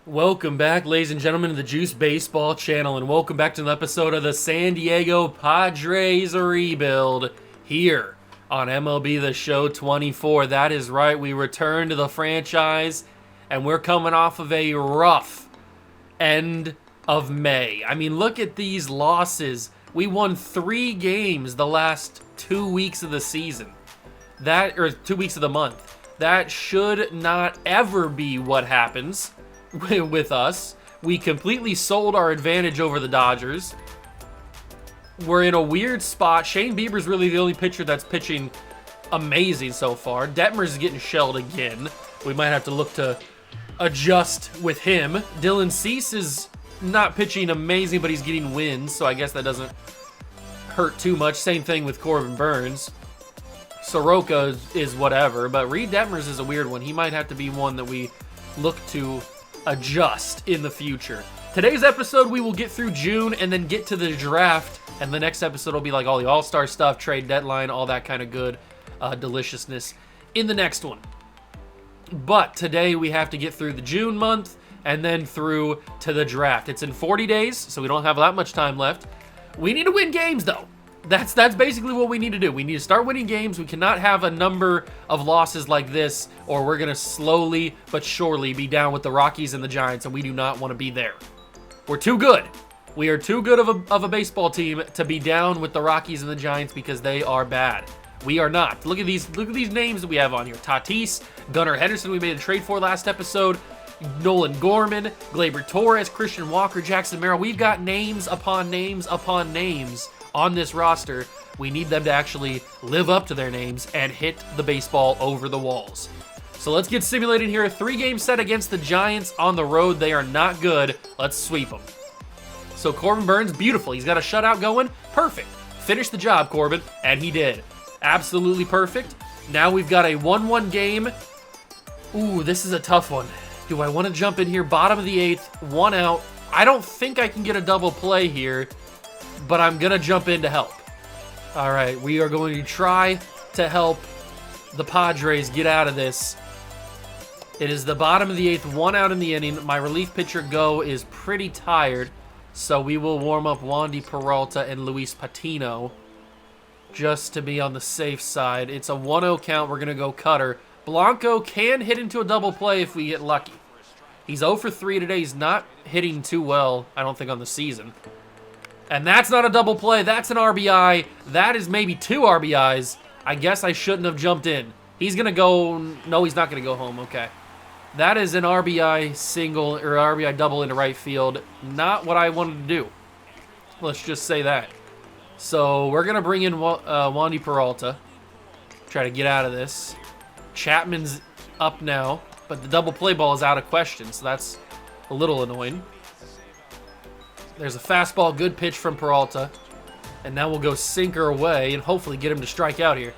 Welcome back, ladies and gentlemen, to the Juice Baseball channel, and welcome back to an episode of the San Diego Padres rebuild here on MLB The Show 24. That is right, we return to the franchise, and we're coming off of a rough end of May. I mean, look at these losses. We won 3 games the last 2 weeks of the season. Or 2 weeks of the month. That should not ever be what happens with us. We completely sold our advantage over the Dodgers. We're in a weird spot. Shane Bieber's really the only pitcher that's pitching amazing so far. Detmer's getting shelled again. We might have to look to adjust with him. Dylan Cease is not pitching amazing, but he's getting wins, so I guess that doesn't hurt too much. Same thing with Corbin Burns. Soroka is whatever, but Reed Detmers is a weird one. He might have to be one that we look to adjust in the future. Today's episode, we will get through June and then get to the draft, and the next episode will be like all the all-star stuff, trade deadline, all that kind of good deliciousness in the next one. But today we have to get through the June month and then through to the draft. It's in 40 days, so we don't have that much time left. We need to win games, though. That's basically what we need to do. We need to start winning games. We cannot have a number of losses like this, or we're going to slowly but surely be down with the Rockies and the Giants, and we do not want to be there. We're too good. We are too good of a baseball team to be down with the Rockies and the Giants because they are bad. We are not. Look at these names that we have on here. Tatis, Gunnar Henderson we made a trade for last episode, Nolan Gorman, Gleyber Torres, Christian Walker, Jackson Merrill. We've got names upon names upon names on this roster. We need them to actually live up to their names and hit the baseball over the walls. So let's get simulated here. A 3-game set against the Giants on the road. They are not good. Let's sweep them. So Corbin Burns, beautiful. He's got a shutout going. Perfect. Finish the job, Corbin. And he did. Absolutely perfect. Now we've got a 1-1 game. Ooh, this is a tough one. Do I want to jump in here? Bottom of the 8th, 1 out. I don't think I can get a double play here, but I'm going to jump in to help. All right, we are going to try to help the Padres get out of this. It is the bottom of the 8th, 1 out in the inning. My relief pitcher, Go, is pretty tired, so we will warm up Wandy Peralta and Luis Patino just to be on the safe side. It's a 1-0 count. We're going to go cutter. Blanco can hit into a double play if we get lucky. He's 0 for 3 today. He's not hitting too well, I don't think, on the season. And that's not a double play. That's an RBI. That is maybe 2 RBIs. I guess I shouldn't have jumped in. He's going to go... No, he's not going to go home. Okay. That is an RBI single or RBI double into right field. Not what I wanted to do. Let's just say that. So we're going to bring in Wandy Peralta. Try to get out of this. Chapman's up now, but the double play ball is out of question, so that's a little annoying. There's a fastball, good pitch from Peralta. And now we'll go sinker away and hopefully get him to strike out here.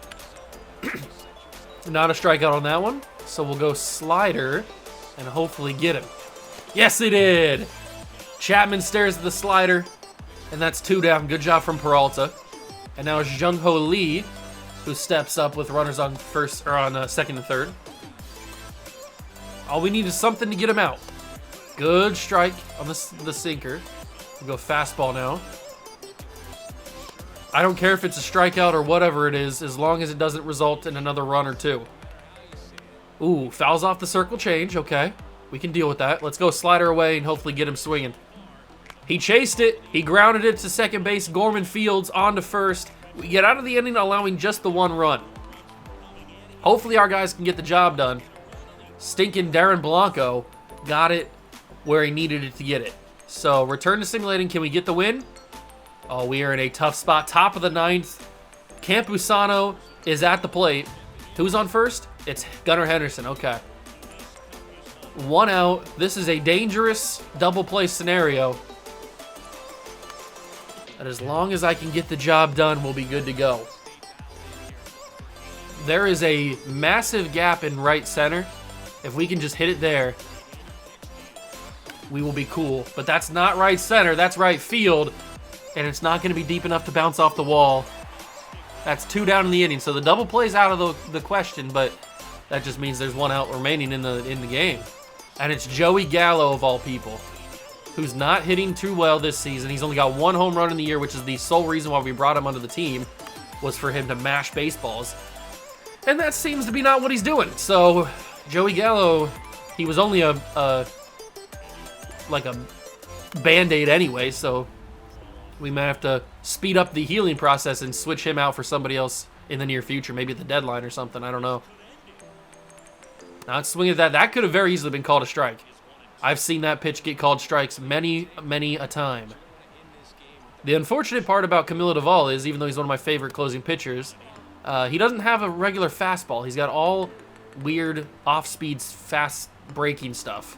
Not a strikeout on that one, so we'll go slider and hopefully get him. Yes, he did! Chapman stares at the slider, and that's 2 down. Good job from Peralta. And now it's Jung Ho Lee, who steps up with runners on second and third. All we need is something to get him out. Good strike on the sinker. We'll go fastball now. I don't care if it's a strikeout or whatever it is, as long as it doesn't result in another run or 2. Ooh, fouls off the circle change. Okay, we can deal with that. Let's go slider away and hopefully get him swinging. He chased it. He grounded it to second base. Gorman Fields on to first. We get out of the inning allowing just the 1 run. Hopefully our guys can get the job done. Stinking Darren Blanco got it where he needed it to get it. So return to simulating. Can we get the win? Oh, we are in a tough spot. Top of the 9th. Campusano is at the plate. Who's on first? It's Gunnar Henderson. Okay. 1 out. This is a dangerous double play scenario. And as long as I can get the job done, we'll be good to go. There is a massive gap in right center. If we can just hit it there, we will be cool. But that's not right center. That's right field. And it's not going to be deep enough to bounce off the wall. That's 2 down in the inning. So the double play's out of the question, but that just means there's 1 out remaining in the game. And it's Joey Gallo, of all people, who's not hitting too well this season. He's only got 1 home run in the year, which is the sole reason why we brought him onto the team, was for him to mash baseballs. And that seems to be not what he's doing. So, Joey Gallo, he was only like a Band-Aid anyway, so we might have to speed up the healing process and switch him out for somebody else in the near future, maybe at the deadline or something, I don't know. Not swinging at that. That could have very easily been called a strike. I've seen that pitch get called strikes many, many a time. The unfortunate part about Camilo Doval is, even though he's one of my favorite closing pitchers, he doesn't have a regular fastball. He's got all weird off-speed, fast-breaking stuff.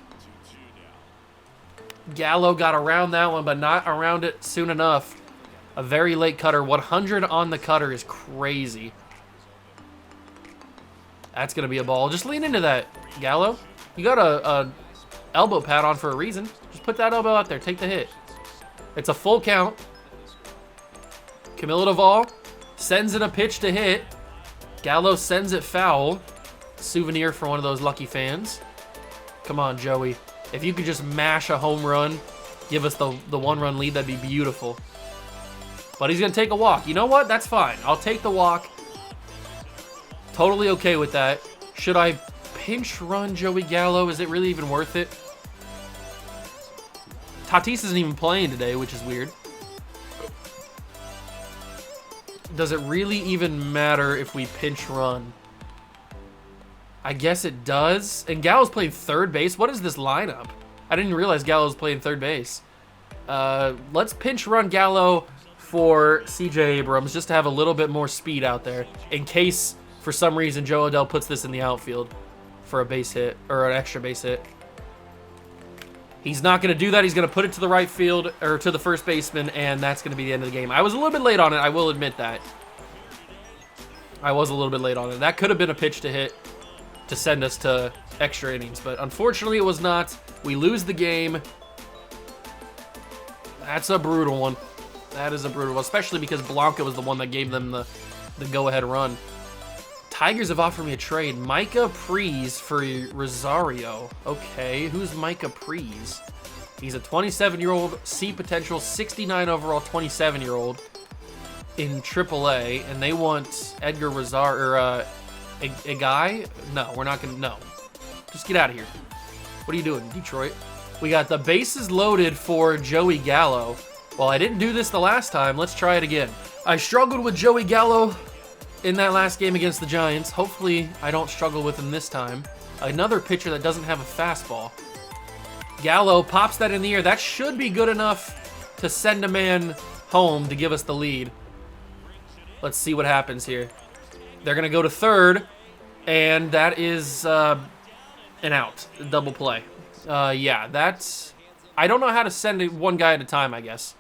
Gallo got around that one, but not around it soon enough. A very late cutter. 100 on the cutter is crazy. That's going to be a ball. Just lean into that, Gallo. You got a elbow pad on for a reason. Just put that elbow out there. Take the hit. It's a full count. Camilo Doval sends in a pitch to hit. Gallo sends it foul. Souvenir for one of those lucky fans. Come on, Joey. If you could just mash a home run, give us the 1-run lead, that'd be beautiful. But he's going to take a walk. You know what? That's fine. I'll take the walk. Totally okay with that. Should I pinch run Joey Gallo? Is it really even worth it? Tatis isn't even playing today, which is weird. Does it really even matter if we pinch run? I guess it does. And Gallo's playing third base. What is this lineup? I didn't realize Gallo's playing third base. Let's pinch run Gallo for CJ Abrams just to have a little bit more speed out there in case for some reason Joe Odell puts this in the outfield for a base hit or an extra base hit. He's not going to do that. He's going to put it to the right field or to the first baseman, and that's going to be the end of the game. I was a little bit late on it. I will admit that. I was a little bit late on it. That could have been a pitch to hit to send us to extra innings, but unfortunately it was not. We lose the game. That's a brutal one. That is a brutal one, especially because Blanca was the one that gave them the go-ahead run. Tigers have offered me a trade. Micah Prees for Rosario. Okay, who's Micah Prees? He's a 27-year-old, C potential, 69 overall, 27-year-old in AAA, and they want Edgar Rosario, or a guy? No, we're not gonna, no. Just get out of here. What are you doing, Detroit? We got the bases loaded for Joey Gallo. Well, I didn't do this the last time. Let's try it again. I struggled with Joey Gallo in that last game against the Giants. Hopefully, I don't struggle with him this time. Another pitcher that doesn't have a fastball. Gallo pops that in the air. That should be good enough to send a man home to give us the lead. Let's see what happens here. They're going to go to third, and that is an out. Double play. Yeah, that's... I don't know how to send it one guy at a time, I guess.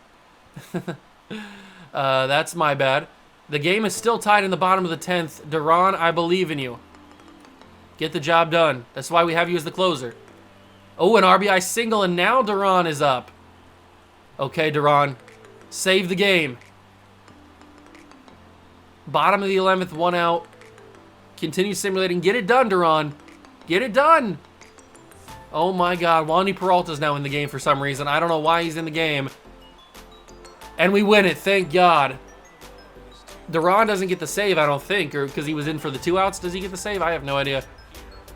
That's my bad. The game is still tied in the bottom of the 10th. Duran, I believe in you. Get the job done. That's why we have you as the closer. Oh, an RBI single, and now Duran is up. Okay, Duran. Save the game. Bottom of the 11th, 1 out. Continue simulating. Get it done, Duran. Get it done. Oh my God, Wandy Peralta's now in the game for some reason. I don't know why he's in the game. And we win it, thank God. Duran doesn't get the save, I don't think, or because he was in for the 2 outs. Does he get the save? I have no idea.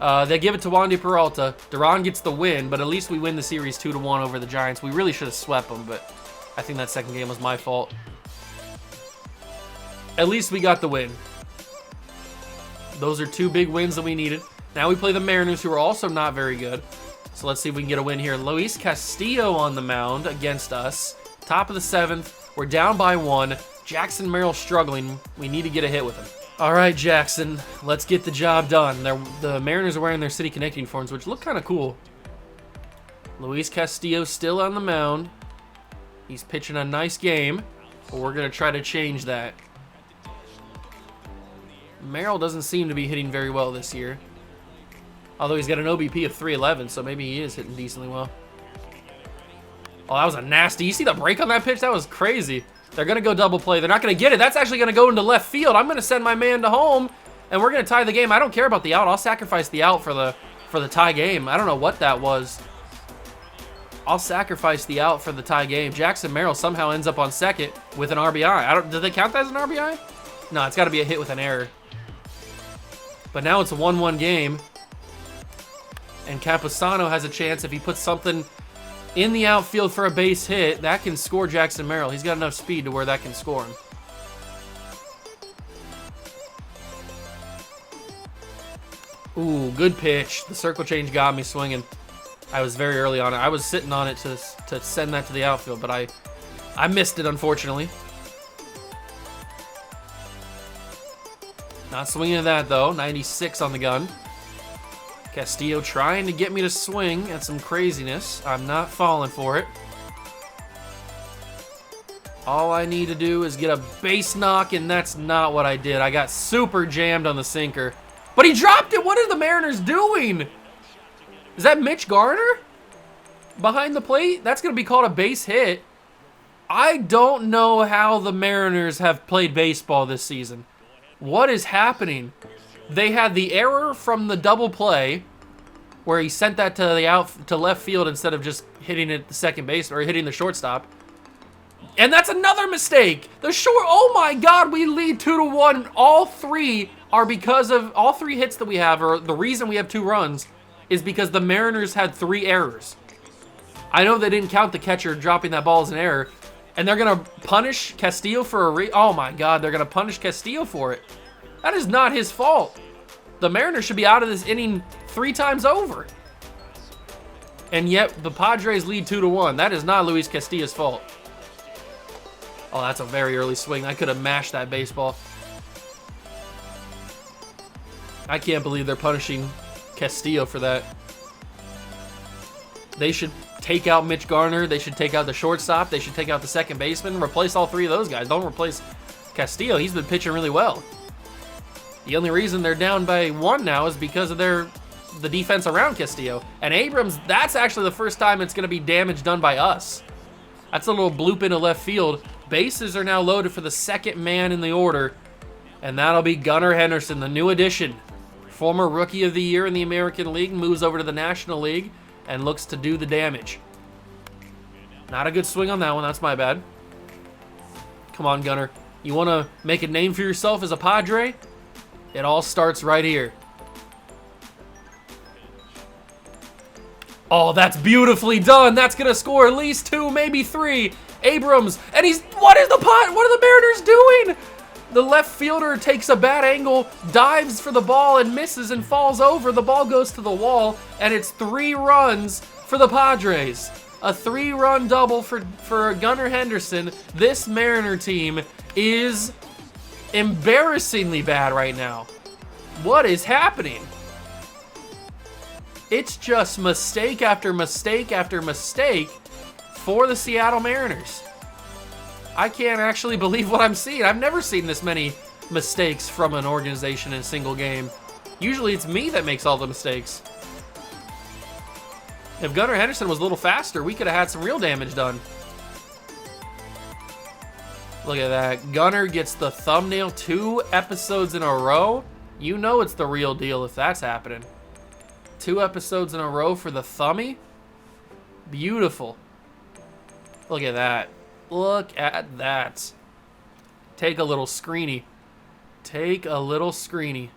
They give it to Wandy Peralta. Duran gets the win, but at least we win the series 2-1 over the Giants. We really should have swept them, but I think that second game was my fault. At least we got the win. Those are 2 big wins that we needed. Now we play the Mariners, who are also not very good. So let's see if we can get a win here. Luis Castillo on the mound against us. Top of the 7th. We're down by 1. Jackson Merrill struggling. We need to get a hit with him. All right, Jackson. Let's get the job done. The Mariners are wearing their City Connect uniforms, which look kind of cool. Luis Castillo still on the mound. He's pitching a nice game, but we're going to try to change that. Merrill doesn't seem to be hitting very well this year. Although he's got an OBP of 311, so maybe he is hitting decently well. Oh, that was a nasty. You see the break on that pitch? That was crazy. They're going to go double play. They're not going to get it. That's actually going to go into left field. I'm going to send my man to home, and we're going to tie the game. I don't care about the out. I'll sacrifice the out for for the tie game. I don't know what that was. I'll sacrifice the out for the tie game. Jackson Merrill somehow ends up on second with an RBI. Do they count that as an RBI? No, it's got to be a hit with an error. But now it's a 1-1 game. And Camposano has a chance if he puts something in the outfield for a base hit. That can score Jackson Merrill. He's got enough speed to where that can score him. Ooh, good pitch. The circle change got me swinging. I was very early on it. I was sitting on it to send that to the outfield, but I missed it, unfortunately. Not swinging at that, though. 96 on the gun. Castillo trying to get me to swing at some craziness. I'm not falling for it. All I need to do is get a base knock, and that's not what I did. I got super jammed on the sinker. But he dropped it! What are the Mariners doing? Is that Mitch Garner? Behind the plate? That's going to be called a base hit. I don't know how the Mariners have played baseball this season. What is happening? They had the error from the double play where he sent that to left field instead of just hitting it at the second base or hitting the shortstop. And that's another mistake. Oh my God, we lead 2-1. All three are because of all three hits that we have, or the reason we have 2 runs is because the Mariners had 3 errors. I know they didn't count the catcher dropping that ball as an error, and they're gonna punish Castillo for oh my God, they're gonna punish Castillo for it. That is not his fault. The Mariners should be out of this inning 3 times over. And yet the Padres lead 2-1. That is not Luis Castillo's fault. Oh, that's a very early swing. I could have mashed that baseball. I can't believe they're punishing Castillo for that. They should take out Mitch Garner. They should take out the shortstop. They should take out the second baseman. Replace all 3 of those guys. Don't replace Castillo. He's been pitching really well. The only reason they're down by 1 now is because of the defense around Castillo. And Abrams, that's actually the first time it's going to be damage done by us. That's a little bloop into left field. Bases are now loaded for the second man in the order. And that'll be Gunnar Henderson, the new addition. Former Rookie of the Year in the American League, moves over to the National League and looks to do the damage. Not a good swing on that one. That's my bad. Come on, Gunnar. You want to make a name for yourself as a Padre? It all starts right here. Oh, that's beautifully done. That's going to score at least 2, maybe 3. Abrams, and what are the Mariners doing? The left fielder takes a bad angle, dives for the ball and misses and falls over. The ball goes to the wall, and it's 3 runs for the Padres. A 3-run double for Gunnar Henderson. This Mariner team is embarrassingly bad right now. What is happening? It's just mistake after mistake after mistake for the Seattle Mariners. I can't actually believe what I'm seeing. I've never seen this many mistakes from an organization in a single game. Usually it's me that makes all the mistakes. If Gunnar Henderson was a little faster, we could have had some real damage done. Look at that. Gunnar gets the thumbnail 2 episodes in a row. You know it's the real deal if that's happening. 2 episodes in a row for the thummy. Beautiful. Look at that. Look at that. Take a little screeny. Take a little screeny.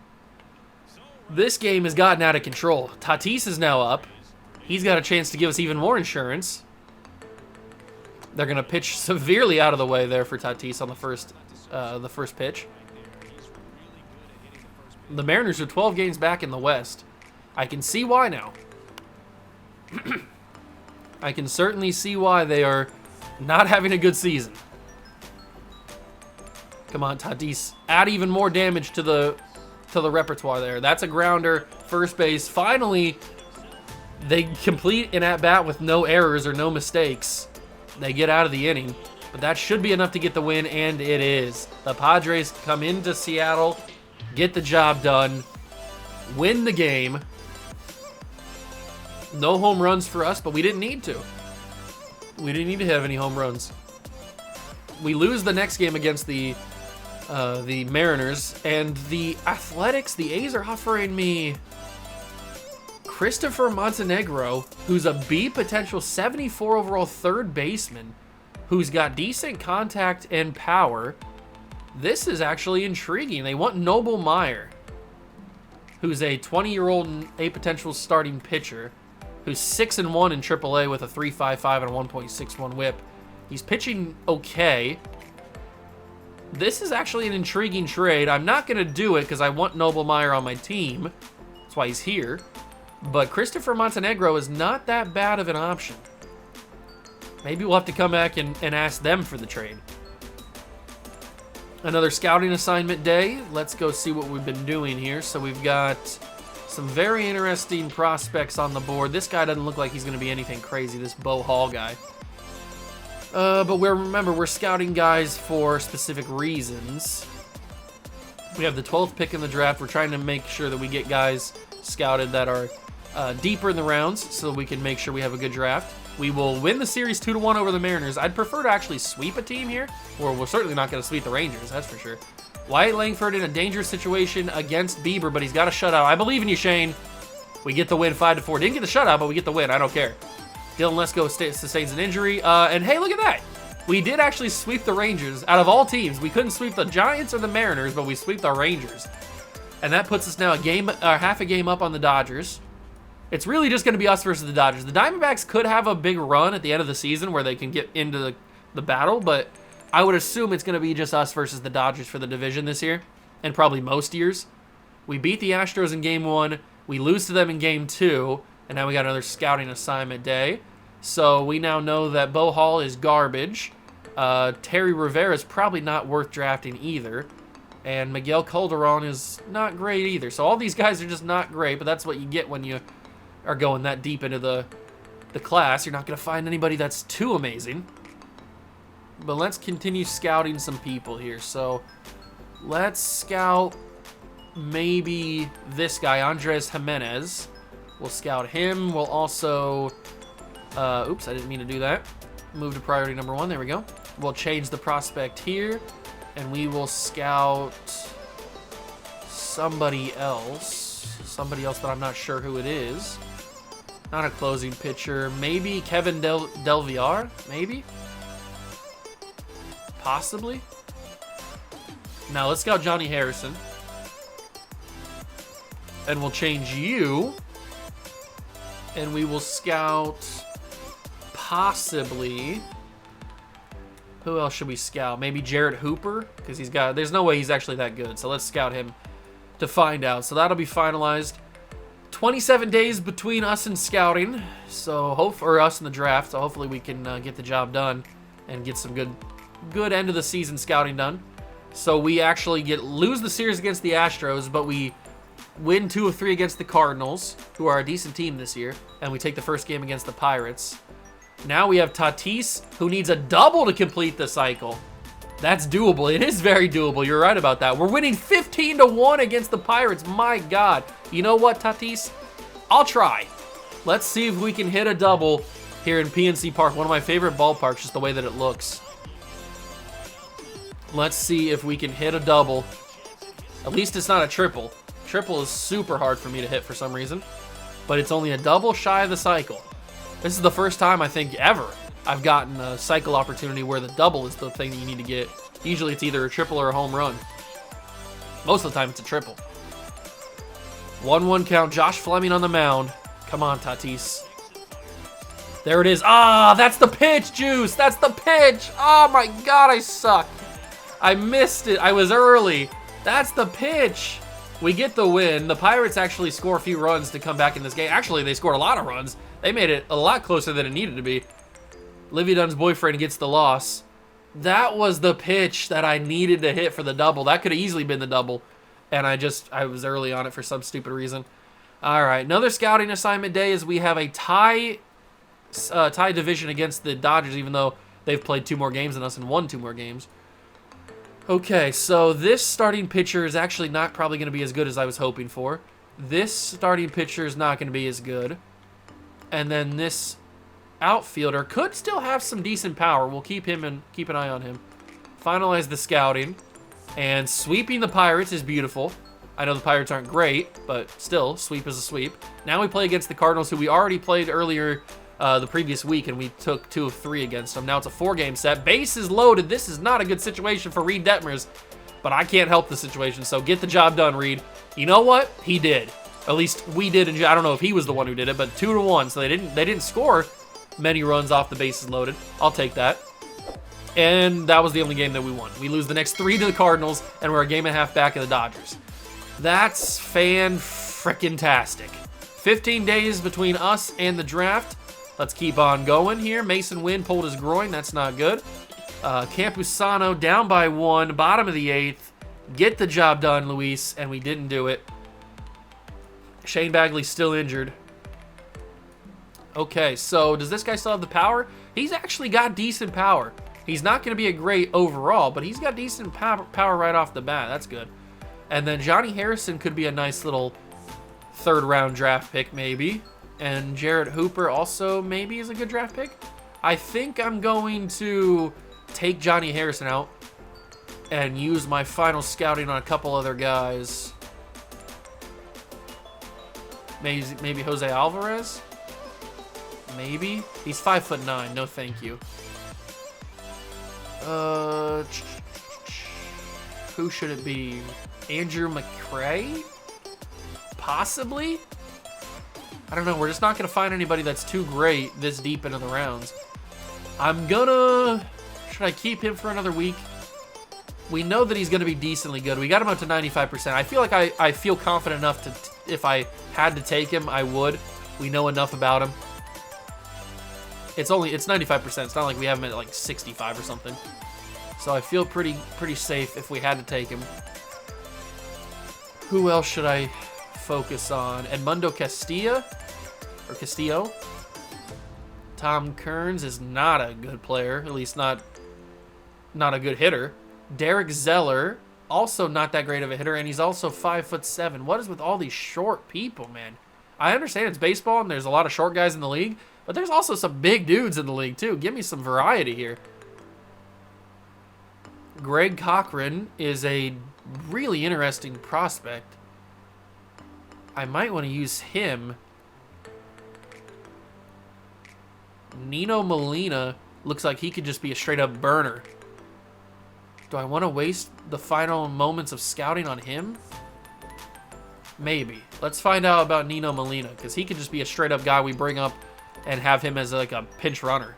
This game has gotten out of control. Tatis is now up. He's got a chance to give us even more insurance. They're going to pitch severely out of the way there for Tatis on the first pitch. The Mariners are 12 games back in the West. I can see why now. I can certainly see why they are not having a good season. Come on, Tatis. Add even more damage to the repertoire there. That's a grounder. First base. Finally, they complete an at-bat with no errors or no mistakes. They get out of the inning. But that should be enough to get the win, and it is. The Padres come into Seattle, get the job done, win the game. No home runs for us, but we didn't need to. We didn't need to have any home runs. We lose the next game against the Mariners, and the Athletics, the A's are offering me Christopher Montenegro, who's a B potential 74 overall third baseman, who's got decent contact and power. This is actually intriguing. They want Noble Meyer, who's a 20-year-old and a potential starting pitcher, who's 6-1 in AAA with a 3.55 and a 1.61 whip. He's pitching okay. This is actually an intriguing trade. I'm not going to do it because I want Noble Meyer on my team. That's why he's here. But Christopher Montenegro is not that bad of an option. Maybe we'll have to come back and ask them for the trade. Another scouting assignment day. Let's go see what we've been doing here. So we've got some very interesting prospects on the board. This guy doesn't look like he's going to be anything crazy, this Bo Hall guy. But remember, we're scouting guys for specific reasons. We have the 12th pick in the draft. We're trying to make sure that we get guys scouted that are deeper in the rounds so we can make sure we have a good draft. We will win the series 2-1 over the Mariners. I'd prefer to actually sweep a team here, or we're certainly not going to sweep the Rangers, that's for sure. Wyatt Langford in a dangerous situation against Bieber, but he's got a shutout. I believe in you, Shane. We get the win 5-4. Didn't get the shutout, but we get the win. I don't care. Dylan Lesko sustains an injury. And hey, look at that. We did actually sweep the Rangers. Out of all teams, we couldn't sweep the Giants or the Mariners, but we sweep the Rangers. And that puts us now half a game up on the Dodgers. It's really just going to be us versus the Dodgers. The Diamondbacks could have a big run at the end of the season where they can get into the battle, but I would assume it's going to be just us versus the Dodgers for the division this year, and probably most years. We beat the Astros in Game 1. We lose to them in Game 2, and now we got another scouting assignment day. So we now know that Bo Hall is garbage. Terry Rivera is probably not worth drafting either. And Miguel Calderon is not great either. So all these guys are just not great, but that's what you get when you are going that deep into the class. You're not going to find anybody that's too amazing. But let's continue scouting some people here. So let's scout maybe this guy, Andres Jimenez. We'll scout him. We'll also... oops, I didn't mean to do that. Move to priority number 1. There we go. We'll change the prospect here. And we will scout somebody else. Somebody else that I'm not sure who it is. Not a closing pitcher. Maybe Kevin Del Villar? Maybe? Possibly? Now let's scout Johnny Harrison. And we'll change you. And we will scout possibly... Who else should we scout? Maybe Jarrett Hooper? Because there's no way he's actually that good. So let's scout him to find out. So that'll be finalized. 27 days between us and scouting. So or us and the draft. So hopefully we can get the job done and get some good end of the season scouting done. So we actually lose the series against the Astros, but we win 2 of 3 against the Cardinals, who are a decent team this year, and we take the first game against the Pirates. Now we have Tatis, who needs a double to complete the cycle. That's doable. It is very doable. You're right about that. We're winning 15-1 against the Pirates. My God. You know what, Tatis? I'll try. Let's see if we can hit a double here in PNC Park, one of my favorite ballparks, just the way that it looks. Let's see if we can hit a double. At least it's not a triple. Triple is super hard for me to hit for some reason, but it's only a double shy of the cycle. This is the first time, I think, ever I've gotten a cycle opportunity where the double is the thing that you need to get. Usually it's either a triple or a home run. Most of the time it's a triple. 1-1 count. Josh Fleming on the mound. Come on, Tatis. There it is. Ah, that's the pitch, Juice. That's the pitch. Oh, my God, I suck. I missed it. I was early. That's the pitch. We get the win. The Pirates actually score a few runs to come back in this game. Actually, they scored a lot of runs. They made it a lot closer than it needed to be. Livy Dunn's boyfriend gets the loss. That was the pitch that I needed to hit for the double. That could have easily been the double. And I was early on it for some stupid reason. All right, another scouting assignment day is we have a tie division against the Dodgers, even though they've played 2 more games than us and won 2 more games. Okay, so this starting pitcher is actually not probably going to be as good as I was hoping for. This starting pitcher is not going to be as good. And then this outfielder could still have some decent power. We'll keep an eye on him. Finalize the scouting. And sweeping the Pirates is beautiful. I know the Pirates aren't great, but still, sweep is a sweep. Now we play against the Cardinals, who we already played earlier the previous week, and we took 2 of 3 against them. Now it's a 4-game set. Bases loaded. This is not a good situation for Reed Detmers, but I can't help the situation, so get the job done, Reed. You know what? He did. At least we did. I don't know if he was the one who did it, but 2-1, so they didn't score many runs off the bases loaded. I'll take that. And that was the only game that we won. We lose the next 3 to the Cardinals, and we're a game and a half back of the Dodgers. That's fan-frickin-tastic. 15 days between us and the draft. Let's keep on going here. Mason Wynn pulled his groin. That's not good. Campusano down by 1, bottom of the 8th. Get the job done, Luis, and we didn't do it. Shane Bagley's still injured. Okay, so does this guy still have the power? He's actually got decent power. He's not going to be a great overall, but he's got decent power right off the bat. That's good. And then Johnny Harrison could be a nice little 3rd-round draft pick, maybe. And Jarrett Hooper also maybe is a good draft pick. I think I'm going to take Johnny Harrison out and use my final scouting on a couple other guys. Maybe Jose Alvarez? Maybe? He's 5'9". No, thank you. Who should it be? Andrew McCray? Possibly? I don't know. We're just not going to find anybody that's too great this deep into the rounds. Should I keep him for another week? We know that he's going to be decently good. We got him up to 95%. I feel like I feel confident enough to, if I had to take him, I would. We know enough about him. It's 95%. It's not like we have him at like 65 or something. So I feel pretty safe if we had to take him. Who else should I focus on? Edmundo Castillo? Or Castillo? Tom Kearns is not a good player. At least not a good hitter. Derek Zeller, also not that great of a hitter, and he's also 5'7". What is with all these short people, man? I understand it's baseball and there's a lot of short guys in the league, but there's also some big dudes in the league too. Give me some variety here. Greg Cochran is a really interesting prospect. I might want to use him. Nino Molina looks like he could just be a straight-up burner. Do I want to waste the final moments of scouting on him? Maybe. Let's find out about Nino Molina, because he could just be a straight-up guy we bring up and have him as like a pinch runner.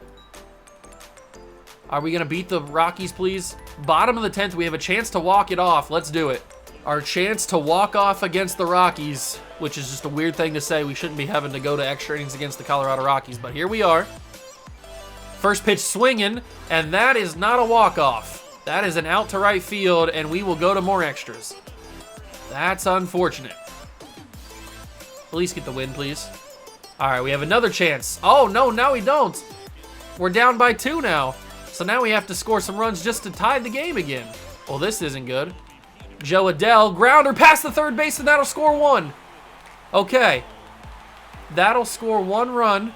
Are we going to beat the Rockies, please? Bottom of the 10th, we have a chance to walk it off. Let's do it. Our chance to walk off against the Rockies, which is just a weird thing to say. We shouldn't be having to go to extra innings against the Colorado Rockies, but here we are. First pitch swinging, and that is not a walk-off. That is an out to right field, and we will go to more extras. That's unfortunate. At least get the win, please. All right, we have another chance. Oh, no, now we don't. We're down by 2 now. So now we have to score some runs just to tie the game again. Well, this isn't good. Joe Adell, grounder past the third base, and that'll score 1. Okay. That'll score 1 run.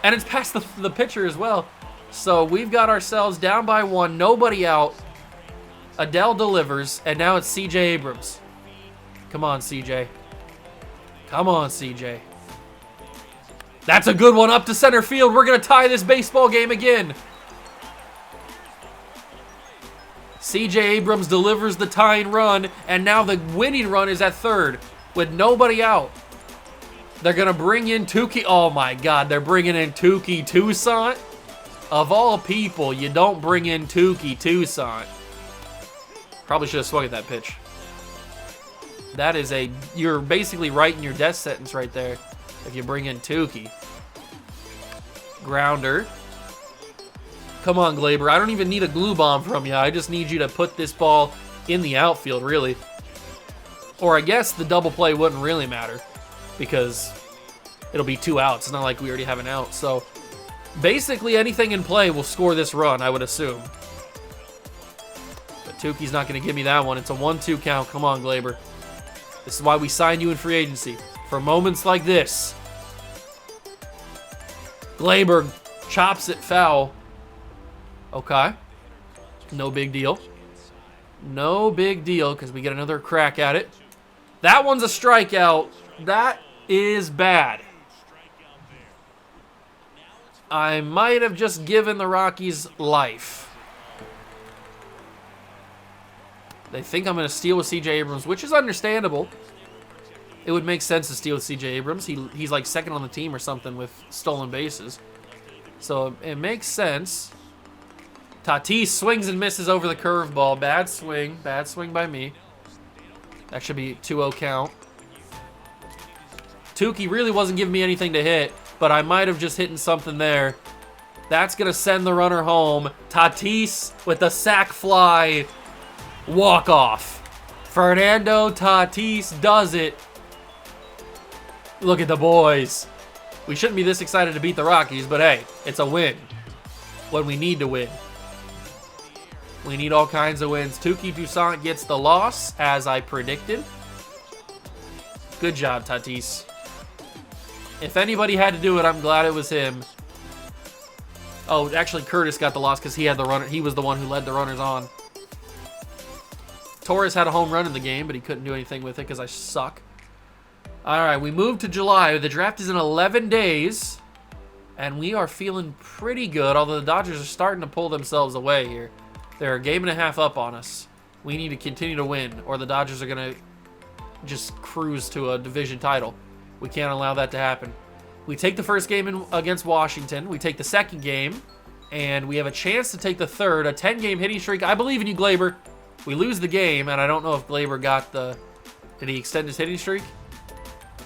And it's past the pitcher as well. So we've got ourselves down by 1, nobody out. Adell delivers, and now it's C.J. Abrams. Come on, C.J. Come on, C.J. That's a good one up to center field. We're going to tie this baseball game again. C.J. Abrams delivers the tying run, and now the winning run is at third with nobody out. They're going to bring in Touki. Oh, my God. They're bringing in Touki Toussaint. Of all people, you don't bring in Touki Toussaint. Probably should have swung at that pitch. That is you're basically writing your death sentence right there if you bring in Touki. Grounder. Come on, Glaber. I don't even need a glue bomb from you. I just need you to put this ball in the outfield, really. Or I guess the double play wouldn't really matter because it'll be 2 outs. It's not like we already have an out. So basically anything in play will score this run, I would assume. But Tuki's not going to give me that one. It's a 1-2 count. Come on, Glaber. This is why we signed you in free agency. For moments like this. Glaber chops it foul. Okay. No big deal. No big deal because we get another crack at it. That one's a strikeout. That is bad. I might have just given the Rockies life. They think I'm going to steal with C.J. Abrams, which is understandable. It would make sense to steal with C.J. Abrams. He's like second on the team or something with stolen bases. So it makes sense. Tatis swings and misses over the curveball. Bad swing. Bad swing by me. That should be 2-0 count. Tukey really wasn't giving me anything to hit, but I might have just hit something there. That's going to send the runner home. Tatis with the sac fly. Walk-off. Fernando Tatis does it. Look at the boys. We shouldn't be this excited to beat the Rockies, but hey, it's a win when we need to win. We need all kinds of wins. Touki Toussaint gets the loss, as I predicted. Good job, Tatis. If anybody had to do it, I'm glad it was him. Oh, actually, Curtis got the loss because he had the runner. He was the one who led the runners on. Torres had a home run in the game, but he couldn't do anything with it because I suck. All right, we moved to July. The draft is in 11 days, and we are feeling pretty good, although the Dodgers are starting to pull themselves away here. They're a game and a half up on us. We need to continue to win, or the Dodgers are going to just cruise to a division title. We can't allow that to happen. We take the first game against Washington. We take the second game, and we have a chance to take the third, a 10-game hitting streak. I believe in you, Glaber. We lose the game, and I don't know if Glaber got the... Did he extend his hitting streak?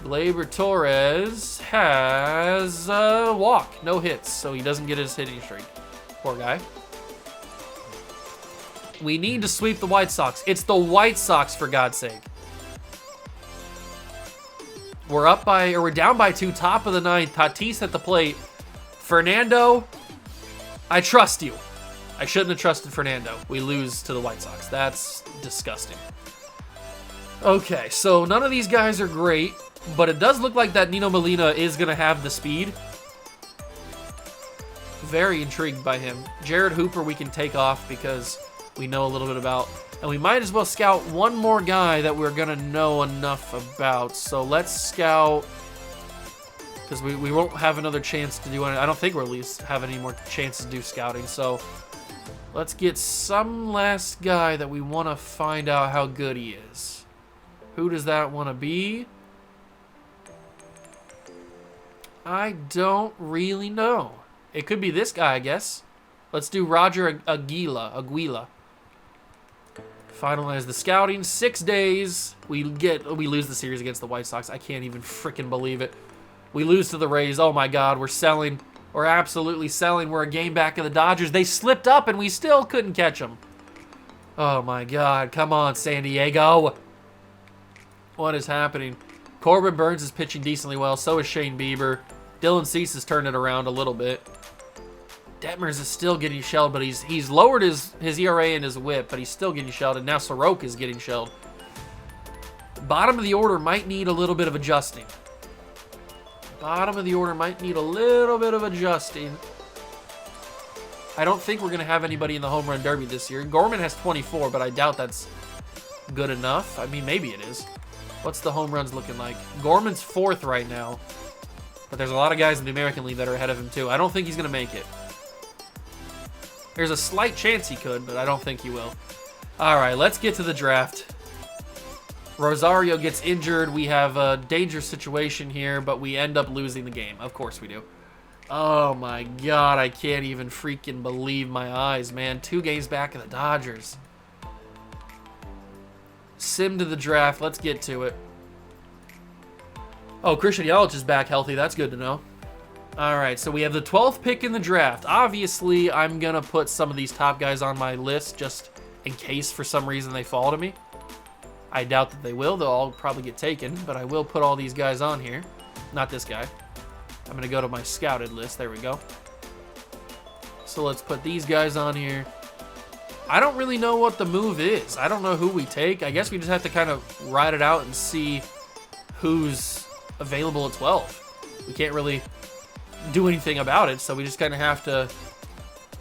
Glaber Torres has a walk, no hits, so he doesn't get his hitting streak. Poor guy. We need to sweep the White Sox. It's the White Sox, for God's sake. We're down by 2, top of the 9th. Tatis at the plate. Fernando, I trust you. I shouldn't have trusted Fernando. We lose to the White Sox. That's disgusting. Okay, so none of these guys are great, but it does look like that Nino Molina is going to have the speed. Very intrigued by him. Jared Hooper we can take off because we know a little bit about. And we might as well scout one more guy that we're going to know enough about. So let's scout, because we won't have another chance to do it. I don't think we'll at least have any more chances to do scouting. So let's get some last guy that we want to find out how good he is. Who does that want to be? I don't really know. It could be this guy, I guess. Let's do Roger Aguila. Finalize the scouting. 6 days. We lose the series against the White Sox. I can't even freaking believe it. We lose to the Rays. Oh my God, we're selling. We're absolutely selling. We're a game back of the Dodgers. They slipped up and we still couldn't catch them. Oh my God, come on, San Diego. What is happening? Corbin Burns is pitching decently well. So is Shane Bieber. Dylan Cease has turned it around a little bit. Detmers is still getting shelled, but he's lowered his ERA and his whip, but he's still getting shelled, and now Soroka is getting shelled. Bottom of the order might need a little bit of adjusting. Bottom of the order might need a little bit of adjusting. I don't think we're going to have anybody in the home run derby this year. Gorman has 24, but I doubt that's good enough. I mean, maybe it is. What's the home runs looking like? Gorman's 4th right now, but there's a lot of guys in the American League that are ahead of him too. I don't think he's going to make it. There's a slight chance he could, but I don't think he will. All right, let's get to the draft. Rosario gets injured. We have a dangerous situation here, but we end up losing the game. Of course we do. Oh my God, I can't even freaking believe my eyes, man. 2 games back of the Dodgers. Sim to the draft. Let's get to it. Oh, Christian Yelich is back healthy. That's good to know. All right, so we have the 12th pick in the draft. Obviously, I'm going to put some of these top guys on my list just in case for some reason they fall to me. I doubt that they will. They'll all probably get taken, but I will put all these guys on here. Not this guy. I'm going to go to my scouted list. There we go. So let's put these guys on here. I don't really know what the move is. I don't know who we take. I guess we just have to kind of ride it out and see who's available at 12. We can't really do anything about it, so we just kind of have to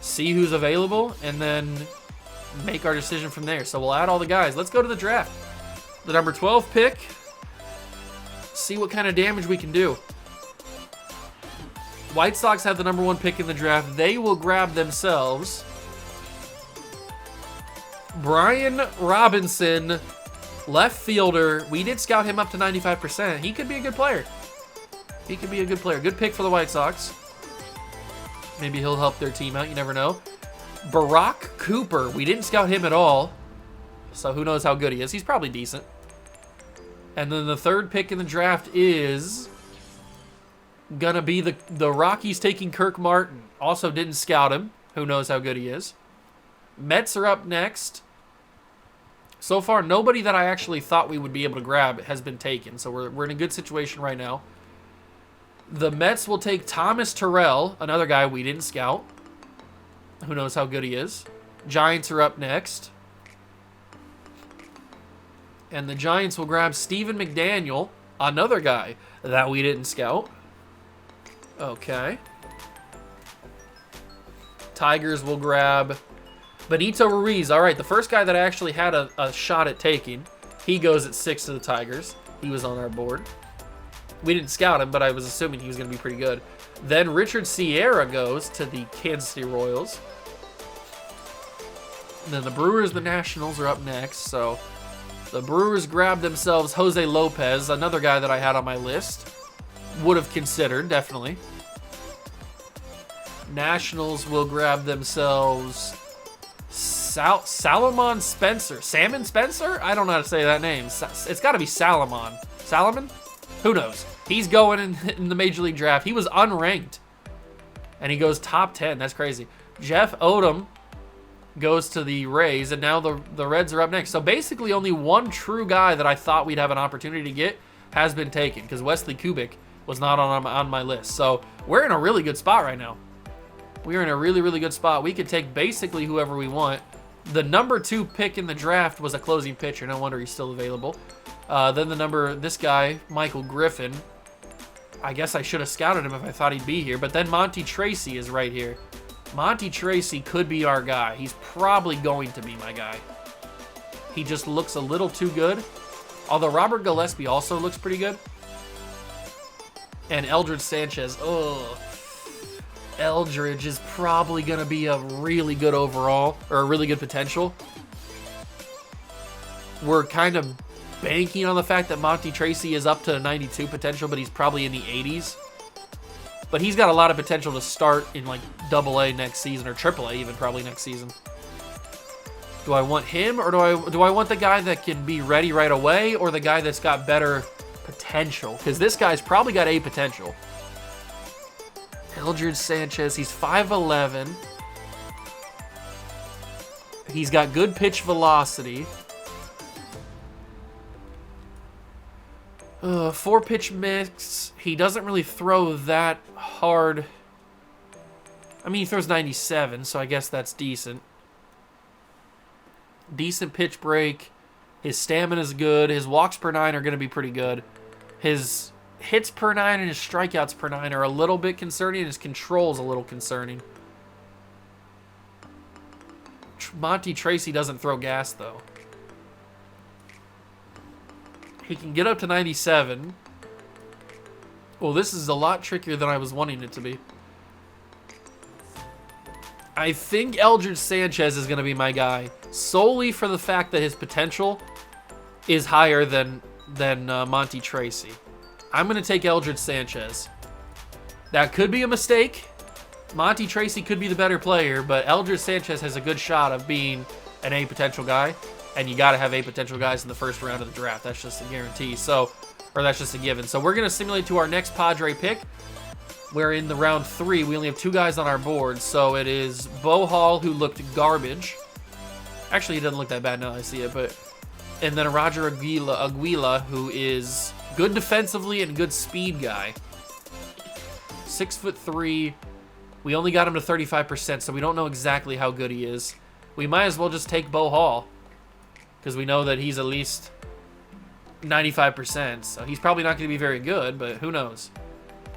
see who's available and then make our decision from there. So we'll add all the guys. Let's go to the draft. The number 12 pick See what kind of damage we can do. White Sox have the #1 pick in the draft. They will grab themselves Brian Robinson, left fielder. We did scout him up to 95%. He could be a good player. He could be a good player. Good pick for the White Sox. Maybe he'll help their team out. You never know. Barack Cooper. We didn't scout him at all. So who knows how good he is. He's probably decent. And then the 3rd pick in the draft is gonna be the Rockies taking Kirk Martin. Also didn't scout him. Who knows how good he is. Mets are up next. So far, nobody that I actually thought we would be able to grab has been taken. So we're in a good situation right now. The Mets will take Thomas Terrell, another guy we didn't scout. Who knows how good he is. Giants are up next. And the Giants will grab Steven McDaniel, another guy that we didn't scout. Okay. Tigers will grab Benito Ruiz. All right, the first guy that I actually had a shot at taking. He goes at 6 to the Tigers. He was on our board. We didn't scout him, but I was assuming he was going to be pretty good. Then Richard Sierra goes to the Kansas City Royals. And then the Brewers, the Nationals are up next. So the Brewers grab themselves Jose Lopez, another guy that I had on my list. Would have considered, definitely. Nationals will grab themselves Salomon Spencer. Salmon Spencer? I don't know how to say that name. It's got to be Salomon. Salomon? Who knows? He's going in the Major League Draft. He was unranked. And he goes top 10. That's crazy. Jeff Odom goes to the Rays. And now the Reds are up next. So basically only one true guy that I thought we'd have an opportunity to get has been taken. Because Wesley Kubik was not on my list. So we're in a really good spot right now. We're in a really, really good spot. We could take basically whoever we want. The #2 pick in the draft was a closing pitcher. No wonder he's still available. Then this guy, Michael Griffin. I guess I should have scouted him if I thought he'd be here. But then Monty Tracy is right here. Monty Tracy could be our guy. He's probably going to be my guy. He just looks a little too good. Although Robert Gillespie also looks pretty good. And Eldridge Sanchez. Ugh. Eldridge is probably going to be a really good overall, or a really good potential. We're kind of banking on the fact that Monty Tracy is up to 92 potential, but he's probably in the 80s. But he's got a lot of potential to start in like AA next season, or AAA even probably next season. Do I want him, or do I want the guy that can be ready right away, or the guy that's got better potential? Because this guy's probably got A potential. Eldridge Sanchez, he's 5'11". He's got good pitch velocity. 4-pitch mix. He doesn't really throw that hard. I mean, he throws 97, so I guess that's decent. Decent pitch break. His stamina's good. His walks per 9 are going to be pretty good. His hits per 9 and his strikeouts per 9 are a little bit concerning, and his control's a little concerning. Monty Tracy doesn't throw gas, though. He can get up to 97. Well, this is a lot trickier than I was wanting it to be. I think Eldridge Sanchez is going to be my guy, solely for the fact that his potential is higher than Monty Tracy. I'm going to take Eldridge Sanchez. That could be a mistake. Monty Tracy could be the better player, but Eldridge Sanchez has a good shot of being an A potential guy, and you got to have A potential guys in the first round of the draft. That's just a guarantee. Or that's just a given. So we're going to simulate to our next Padre pick. We're in the round 3. We only have 2 guys on our board. So it is Bo Hall, who looked garbage. Actually, he doesn't look that bad now that I see it. And then Roger Aguila, who is good defensively and good speed guy. 6'3". We only got him to 35%, so we don't know exactly how good he is. We might as well just take Bo Hall, because we know that he's at least 95%. So he's probably not going to be very good, but who knows.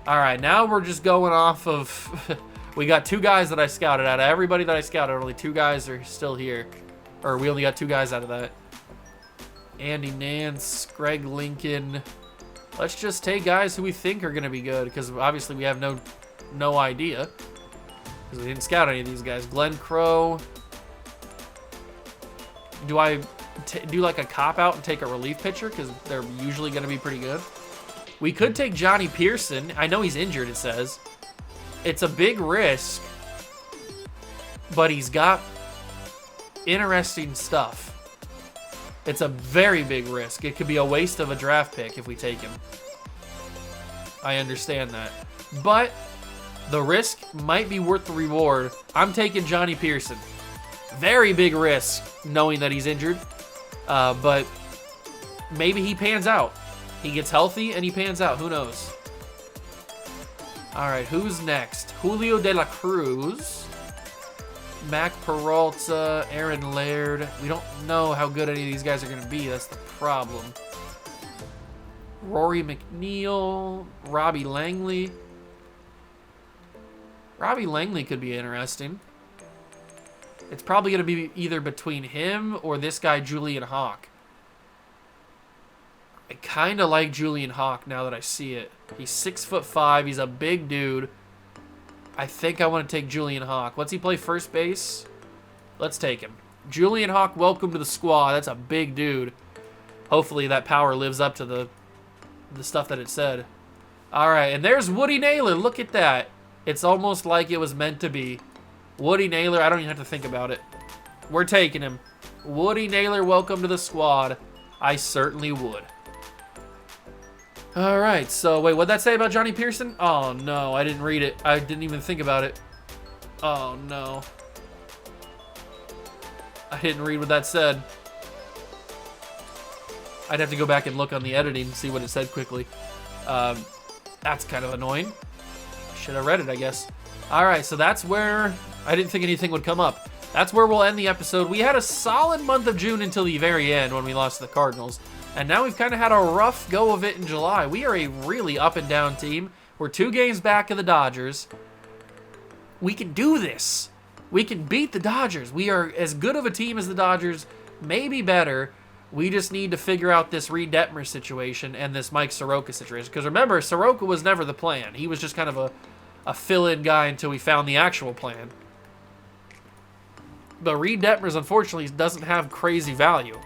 All right, now we're just going off of... We got 2 guys that I scouted. Out of everybody that I scouted, only 2 guys are still here. Or we only got 2 guys out of that. Andy Nance, Greg Lincoln, Let's just take guys who we think are going to be good, because obviously we have no idea, because we didn't scout any of these guys. Glenn Crow. Do I do like a cop-out and take a relief pitcher, because they're usually going to be pretty good? We could take Johnny Pearson. I know he's injured, it says. It's a big risk, but he's got interesting stuff. It's a very big risk. It could be a waste of a draft pick if we take him. I understand that. But the risk might be worth the reward. I'm taking Johnny Pearson. Very big risk knowing that he's injured. But maybe he pans out. He gets healthy and he pans out. Who knows? All right, who's next? Julio De La Cruz. Mac Peralta, Aaron Laird. We don't know how good any of these guys are going to be. That's the problem. Rory McNeil, Robbie Langley. Robbie Langley could be interesting. It's probably going to be either between him or this guy, Julian Hawk. I kind of like Julian Hawk now that I see it. He's 6'5". He's a big dude. I think I want to take Julian Hawk. Let's he play first base? Let's take him. Julian Hawk, welcome to the squad. That's a big dude. Hopefully that power lives up to the stuff that it said. All right, and there's Woody Naylor. Look at that. It's almost like it was meant to be. Woody Naylor, I don't even have to think about it. We're taking him. Woody Naylor, welcome to the squad. I certainly would. All right, so wait, what'd that say about Johnny Pearson? Oh, no, I didn't read it. I didn't even think about it. Oh, no. I didn't read what that said. I'd have to go back and look on the editing and see what it said quickly. That's kind of annoying. Should have read it, I guess. All right, so that's where I didn't think anything would come up. That's where we'll end the episode. We had a solid month of June until the very end when we lost to the Cardinals. And now we've kind of had a rough go of it in July. We are a really up and down team. We're 2 games back of the Dodgers. We can do this. We can beat the Dodgers. We are as good of a team as the Dodgers, maybe better. We just need to figure out this Reed Detmer situation and this Mike Soroka situation. Because remember, Soroka was never the plan. He was just kind of a fill-in guy until we found the actual plan. But Reed Detmers, unfortunately, doesn't have crazy value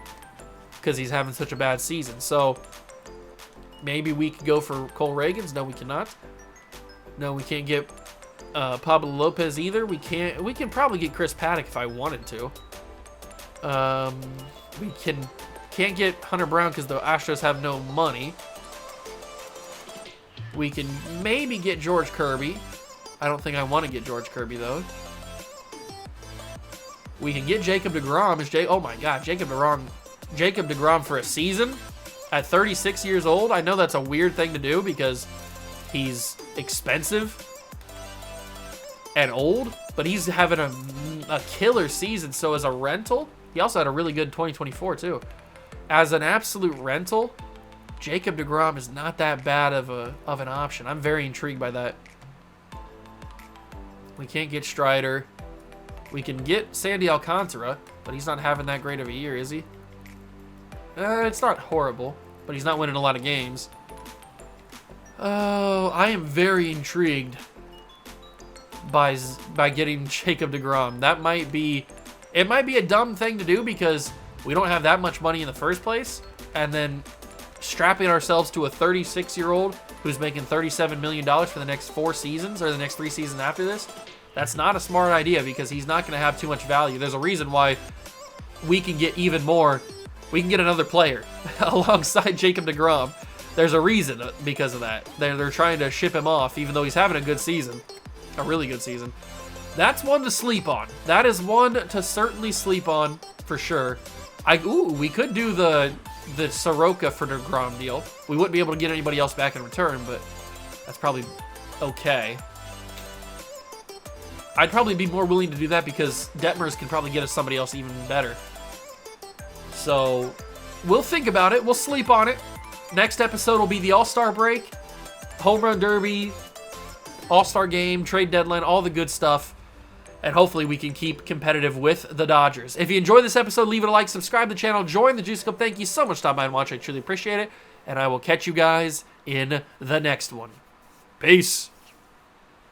because he's having such a bad season. So maybe we could go for Cole Reagans. No, we cannot. No, we can't get Pablo Lopez either. We can probably get Chris Paddock if I wanted to. We can't get Hunter Brown because the Astros have no money. We can maybe get George Kirby. I don't think I want to get George Kirby though. We can get Jacob deGrom. Oh my God, Jacob deGrom for a season at 36 years old. I know that's a weird thing to do because he's expensive and old, but he's having a killer season. So as a rental, he also had a really good 2024 too. As an absolute rental, Jacob deGrom is not that bad of an option. I'm very intrigued by that. We can't get Strider. We can get Sandy Alcantara, but he's not having that great of a year, is he? It's not horrible, but he's not winning a lot of games. Oh, I am very intrigued by getting Jacob deGrom. It might be a dumb thing to do because we don't have that much money in the first place, and then strapping ourselves to a 36-year-old who's making $37 million for the next 4 seasons or the next 3 seasons after this, that's not a smart idea because he's not going to have too much value. There's a reason why we can get even more. We can get another player alongside Jacob deGrom. There's a reason because of that. They're trying to ship him off even though he's having a good season, a really good season. That's one to sleep on. That is one to certainly sleep on for sure. We could do the Soroka for deGrom deal. We wouldn't be able to get anybody else back in return, but that's probably okay. I'd probably be more willing to do that because Detmers can probably get us somebody else even better. So we'll think about it. We'll sleep on it. Next episode will be the All-Star break, Home Run Derby, All-Star game, trade deadline, all the good stuff. And hopefully we can keep competitive with the Dodgers. If you enjoyed this episode, leave it a like, subscribe to the channel, join the Juice Club. Thank you so much for stopping by and watching. I truly appreciate it. and I will catch you guys in the next one. Peace.